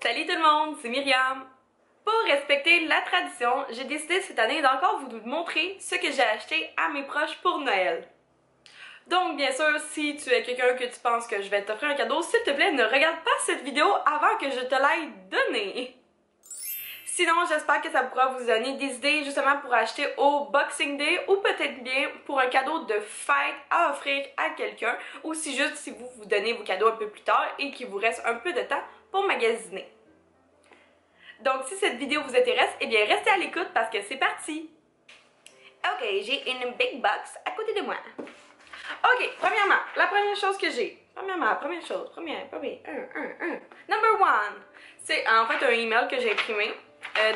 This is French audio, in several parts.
Salut tout le monde, c'est Myriam! Pour respecter la tradition, j'ai décidé cette année d'encore vous montrer ce que j'ai acheté à mes proches pour Noël. Donc bien sûr, si tu es quelqu'un que tu penses que je vais t'offrir un cadeau, s'il te plaît, ne regarde pas cette vidéo avant que je te l'aie donnée. Sinon, j'espère que ça pourra vous donner des idées justement pour acheter au Boxing Day ou peut-être bien pour un cadeau de fête à offrir à quelqu'un ou si juste si vous vous donnez vos cadeaux un peu plus tard et qu'il vous reste un peu de temps pour magasiner. Donc si cette vidéo vous intéresse, eh bien restez à l'écoute parce que c'est parti! Ok, j'ai une big box à côté de moi. Ok, premièrement, la première chose que j'ai. Number one, c'est en fait un email que j'ai imprimé.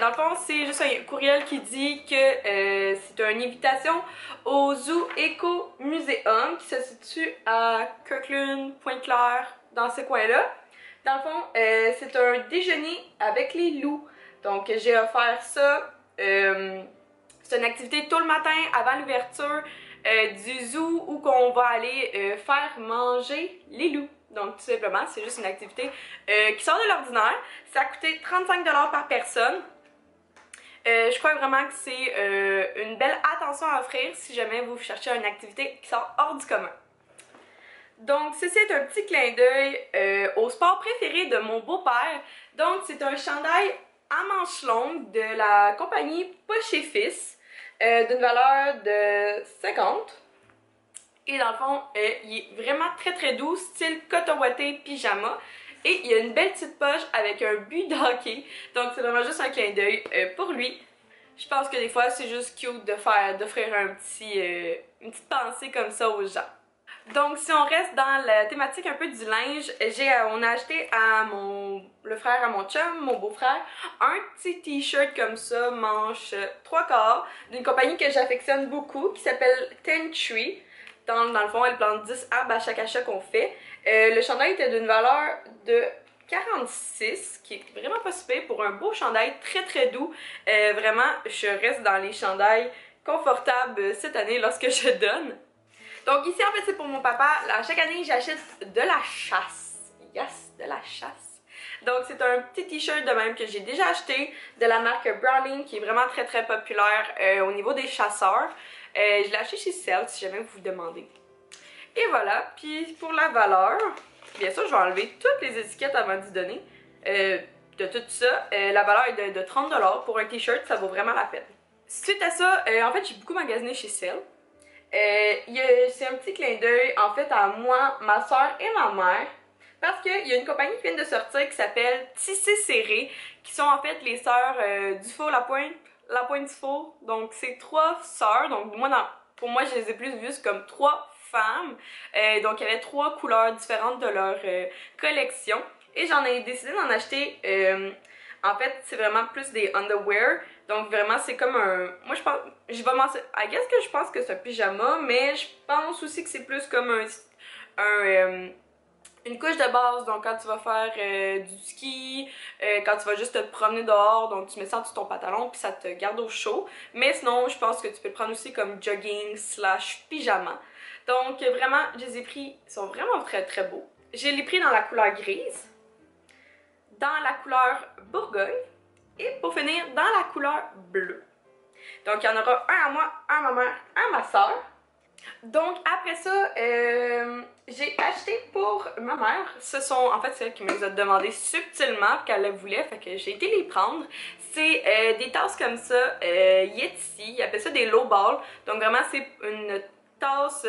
Dans le fond, c'est juste un courriel qui dit que c'est une invitation au Zoo Eco Museum qui se situe à Kirkland, Pointe-Claire, dans ce coin-là. Dans le fond, c'est un déjeuner avec les loups. Donc, j'ai offert ça. C'est une activité tôt le matin avant l'ouverture du zoo où on va aller faire manger les loups. Donc tout simplement, c'est juste une activité qui sort de l'ordinaire. Ça a coûté 35$ par personne. Je crois vraiment que c'est une belle attention à offrir si jamais vous cherchez une activité qui sort hors du commun. Donc ceci est un petit clin d'œil au sport préféré de mon beau-père. Donc c'est un chandail à manches longues de la compagnie Poche et Fils d'une valeur de 50. Et dans le fond, il est vraiment très doux, style coton ouaté pyjama. Et il y a une belle petite poche avec un but de hockey. Donc c'est vraiment juste un clin d'œil pour lui. Je pense que des fois c'est juste cute d'offrir une petite pensée comme ça aux gens. Donc si on reste dans la thématique un peu du linge, on a acheté à le frère à mon chum, mon beau-frère, un petit t-shirt comme ça, manche 3/4, d'une compagnie que j'affectionne beaucoup, qui s'appelle Ten Tree. Dans le fond, elle plante 10 arbres à chaque achat qu'on fait. Le chandail était d'une valeur de 46, qui est vraiment pas super pour un beau chandail très doux. Vraiment, je reste dans les chandails confortables cette année lorsque je donne. Donc ici, en fait, c'est pour mon papa. À chaque année, j'achète de la chasse. Yes, de la chasse. Donc c'est un petit t-shirt de même que j'ai déjà acheté de la marque Browning, qui est vraiment très populaire au niveau des chasseurs. Je l'ai acheté chez Cell, si jamais vous vous demandez. Et voilà, puis pour la valeur, bien sûr, je vais enlever toutes les étiquettes avant d'y donner. De tout ça, la valeur est de 30$ pour un t-shirt, ça vaut vraiment la peine. Suite à ça, en fait, j'ai beaucoup magasiné chez Cell. C'est un petit clin d'œil en fait à moi, ma soeur et ma mère, parce qu'il y a une compagnie qui vient de sortir qui s'appelle Tissé Serré, qui sont en fait les sœurs Dufault La Pointe Dufault. Donc c'est 3 sœurs, donc pour moi je les ai plus vues comme 3 femmes. Donc il y avait 3 couleurs différentes de leur collection et j'en ai décidé d'en acheter. En fait, c'est vraiment plus des underwear. Donc vraiment, c'est comme un... Moi, je pense... Je vais mentionner... I guess que je pense que c'est un pyjama, mais je pense aussi que c'est plus comme une couche de base. Donc quand tu vas faire du ski, quand tu vas juste te promener dehors, donc tu mets ça en dessous de ton pantalon puis ça te garde au chaud. Mais sinon, je pense que tu peux le prendre aussi comme jogging / pyjama. Donc vraiment, je les ai pris... Ils sont vraiment très beaux. Je les ai pris dans la couleur grise, dans la couleur Bourgogne et pour finir dans la couleur bleue. Donc il y en aura un à moi, un à ma mère, un à ma soeur. Donc après ça, j'ai acheté pour ma mère. En fait, c'est elle qui me les a demandé subtilement qu'elle le voulait, fait que j'ai été les prendre. C'est des tasses comme ça, Yeti, ils appellent ça des low balls. Donc vraiment c'est une tasse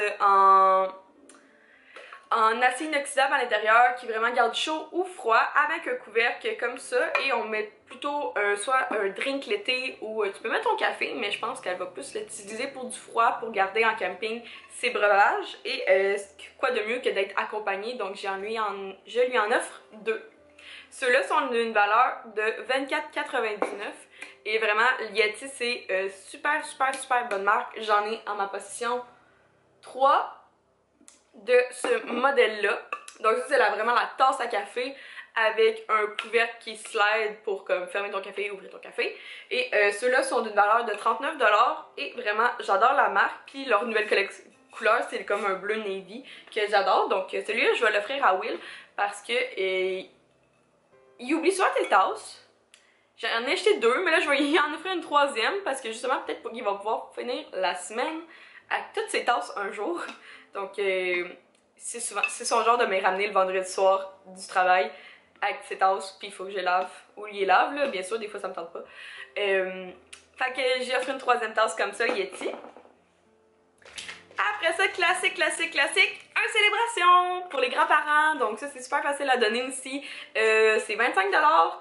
en acier inoxydable à l'intérieur qui vraiment garde chaud ou froid avec un couvercle comme ça et on met plutôt soit un drink l'été ou tu peux mettre ton café, mais je pense qu'elle va plus l'utiliser pour du froid pour garder en camping ses breuvages et quoi de mieux que d'être accompagnée, donc je lui en offre 2. Ceux-là sont d'une valeur de 24,99 et vraiment Yeti c'est super bonne marque, j'en ai en ma possession 3 de ce modèle-là. Donc ça c'est vraiment la tasse à café avec un couvercle qui slide pour comme fermer ton café et ouvrir ton café. Et ceux-là sont d'une valeur de 39$ et vraiment j'adore la marque. Puis leur nouvelle couleur c'est comme un bleu navy que j'adore. Donc celui-là je vais l'offrir à Will parce que il oublie souvent tes tasses. J'en ai acheté 2, mais là je vais y en offrir une 3e parce que justement peut-être qu'il va pouvoir finir la semaine avec toutes ses tasses un jour. Donc c'est son genre de me ramener le vendredi soir du travail avec ses tasses, puis il faut que je les lave ou les lave là, bien sûr des fois ça me tente pas. Fait que j'ai offert une 3e tasse comme ça, Yeti. Après ça, classique, un célébration pour les grands-parents. Donc ça, c'est super facile à donner aussi. C'est 25$.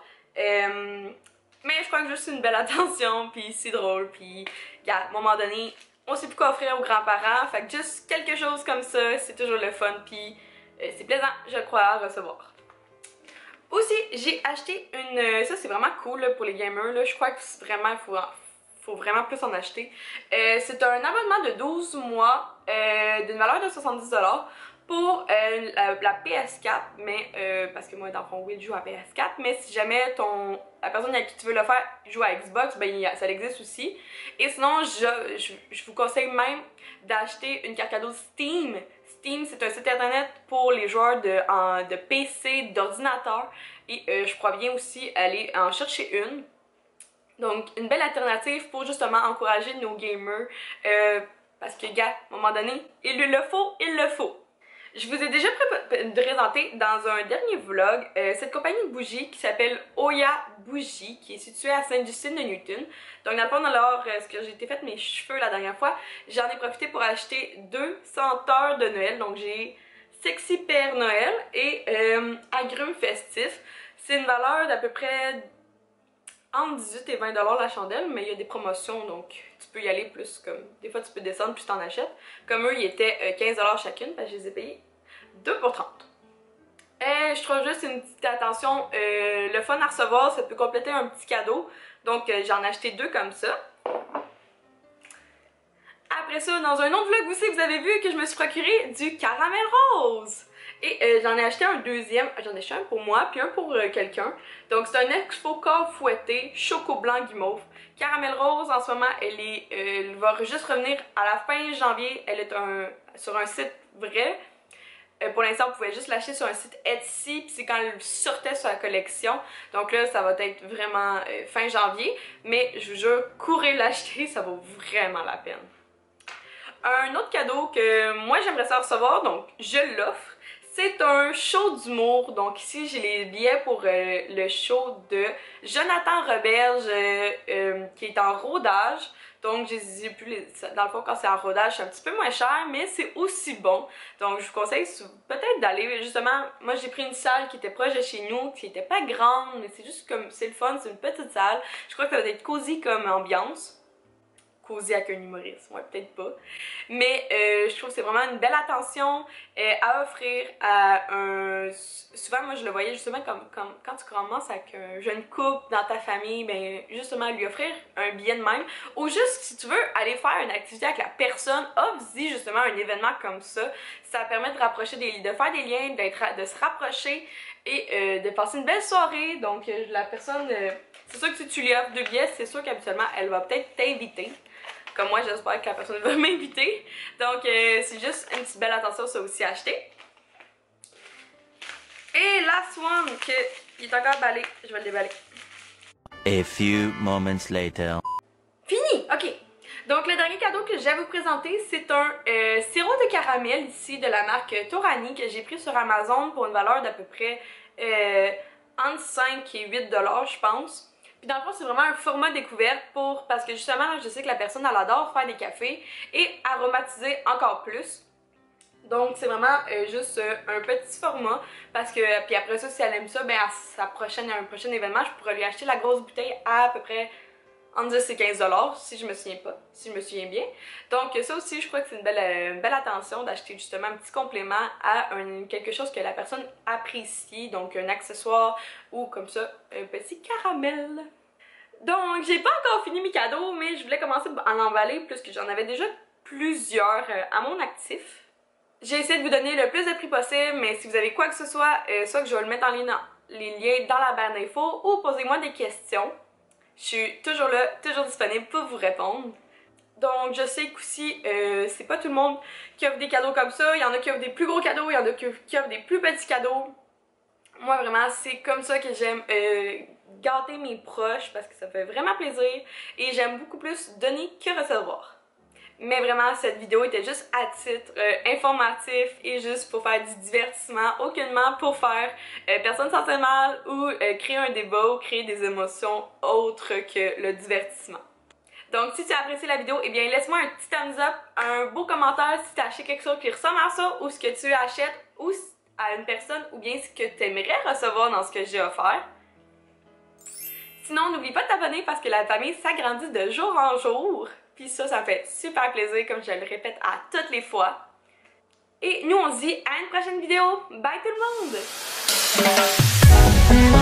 Mais je crois que juste une belle attention, puis c'est drôle. Puis, à un moment donné, on sait plus quoi offrir aux grands-parents. Fait que juste quelque chose comme ça, c'est toujours le fun. Puis c'est plaisant, je crois, à recevoir. Aussi, j'ai acheté une... Ça, c'est vraiment cool là, pour les gamers. Là. Je crois que c'est vraiment... Faut vraiment plus en acheter. C'est un abonnement de 12 mois d'une valeur de 70$ pour la PS4, mais parce que moi dans le fond oui je joue à PS4, mais si jamais la personne avec qui tu veux le faire joue à Xbox, ben ça existe aussi. Et sinon je vous conseille même d'acheter une carte cadeau Steam. Steam, c'est un site internet pour les joueurs de PC, d'ordinateur, et je crois bien aussi aller en chercher une. Donc, une belle alternative pour justement encourager nos gamers. Parce que, gars, à un moment donné, il le faut. Je vous ai déjà présenté dans un dernier vlog cette compagnie de bougies qui s'appelle Oya Bougie, qui est située à Sainte-Justine-de-Newton. Donc, dans le fond, ce que j'ai été fait mes cheveux la dernière fois, j'en ai profité pour acheter 2 senteurs de Noël. Donc, j'ai Sexy Père Noël et Agrumes Festifs. C'est une valeur d'à peu près entre 18 et 20$ la chandelle, mais il y a des promotions, donc tu peux y aller plus comme... Des fois, tu peux descendre puis t'en achètes. Comme eux, ils étaient 15$ chacune, parce que je les ai payés 2 pour 30. Je trouve juste une petite attention, le fun à recevoir, ça peut compléter un petit cadeau. Donc, j'en ai acheté 2 comme ça. Après ça, dans un autre vlog aussi, vous avez vu que je me suis procuré du caramel rose. Et j'en ai acheté un deuxième, j'en ai acheté un pour moi, puis un pour quelqu'un. Donc c'est un Expo corps fouetté, choco blanc guimauve. Caramel rose, en ce moment, elle va juste revenir à la fin janvier. Elle est sur un site vrai. Pour l'instant, vous pouvez juste l'acheter sur un site Etsy, puis c'est quand elle sortait sur la collection. Donc là, ça va être vraiment fin janvier. Mais je vous jure, courez l'acheter, ça vaut vraiment la peine. Un autre cadeau que moi j'aimerais ça recevoir, donc je l'offre. C'est un show d'humour. Donc ici, j'ai les billets pour le show de Jonathan Roberge qui est en rodage. Donc, j'ai pu dans le fond, quand c'est en rodage, c'est un petit peu moins cher, mais c'est aussi bon. Donc, je vous conseille peut-être d'aller, justement, moi j'ai pris une salle qui était proche de chez nous, qui était pas grande, mais c'est juste comme, c'est le fun, c'est une petite salle. Je crois que ça va être cosy comme ambiance. Cosy avec un humoriste, ouais, peut-être pas. Mais je trouve que c'est vraiment une belle attention à offrir à un... Souvent, moi, je le voyais justement comme quand tu commences avec un jeune couple dans ta famille, ben justement, lui offrir un billet de même. Ou juste, si tu veux aller faire une activité avec la personne, offre-y justement un événement comme ça. Ça permet de rapprocher de faire des liens, de se rapprocher et de passer une belle soirée. Donc, la personne... c'est sûr que si tu lui offres 2 billets, c'est sûr qu'habituellement, elle va peut-être t'inviter. Comme moi, j'espère que la personne va m'inviter. Donc, c'est juste une petite belle attention, ça aussi à acheter. Et last one, il est encore emballé. Je vais le déballer. A few moments later. Fini! Ok. Donc, le dernier cadeau que j'ai à vous présenter, c'est un sirop de caramel ici de la marque Torani que j'ai pris sur Amazon pour une valeur d'à peu près entre 5 et 8$, je pense. Puis dans le fond, c'est vraiment un format découverte parce que justement, je sais que la personne, elle adore faire des cafés et aromatiser encore plus. Donc c'est vraiment juste un petit format parce que, puis après ça, si elle aime ça, ben à un prochain événement, je pourrais lui acheter la grosse bouteille à peu près entre 10 et 15$, si je me souviens bien. Donc ça aussi, je crois que c'est une belle attention d'acheter justement un petit complément à quelque chose que la personne apprécie, donc un accessoire ou comme ça, un petit caramel. Donc j'ai pas encore fini mes cadeaux, mais je voulais commencer à en emballer puisque j'en avais déjà plusieurs à mon actif. J'ai essayé de vous donner le plus de prix possible, mais si vous avez quoi que ce soit, soit que je vais le mettre en ligne les liens dans la barre d'infos ou posez-moi des questions. Je suis toujours là, toujours disponible pour vous répondre. Donc je sais qu'aussi, c'est pas tout le monde qui offre des cadeaux comme ça. Il y en a qui offrent des plus gros cadeaux, il y en a qui offrent des plus petits cadeaux. Moi vraiment c'est comme ça que j'aime gâter mes proches parce que ça fait vraiment plaisir et j'aime beaucoup plus donner que recevoir. Mais vraiment, cette vidéo était juste à titre informatif et juste pour faire du divertissement, aucunement pour faire personne se sentir mal ou créer un débat ou créer des émotions autres que le divertissement. Donc si tu as apprécié la vidéo, eh bien laisse-moi un petit thumbs up, un beau commentaire si tu as acheté quelque chose qui ressemble à ça ou ce que tu achètes ou à une personne ou bien ce que tu aimerais recevoir dans ce que j'ai offert. Sinon, n'oublie pas de t'abonner parce que la famille s'agrandit de jour en jour. Puis ça me fait super plaisir comme je le répète à toutes les fois. Et nous on se dit à une prochaine vidéo. Bye tout le monde!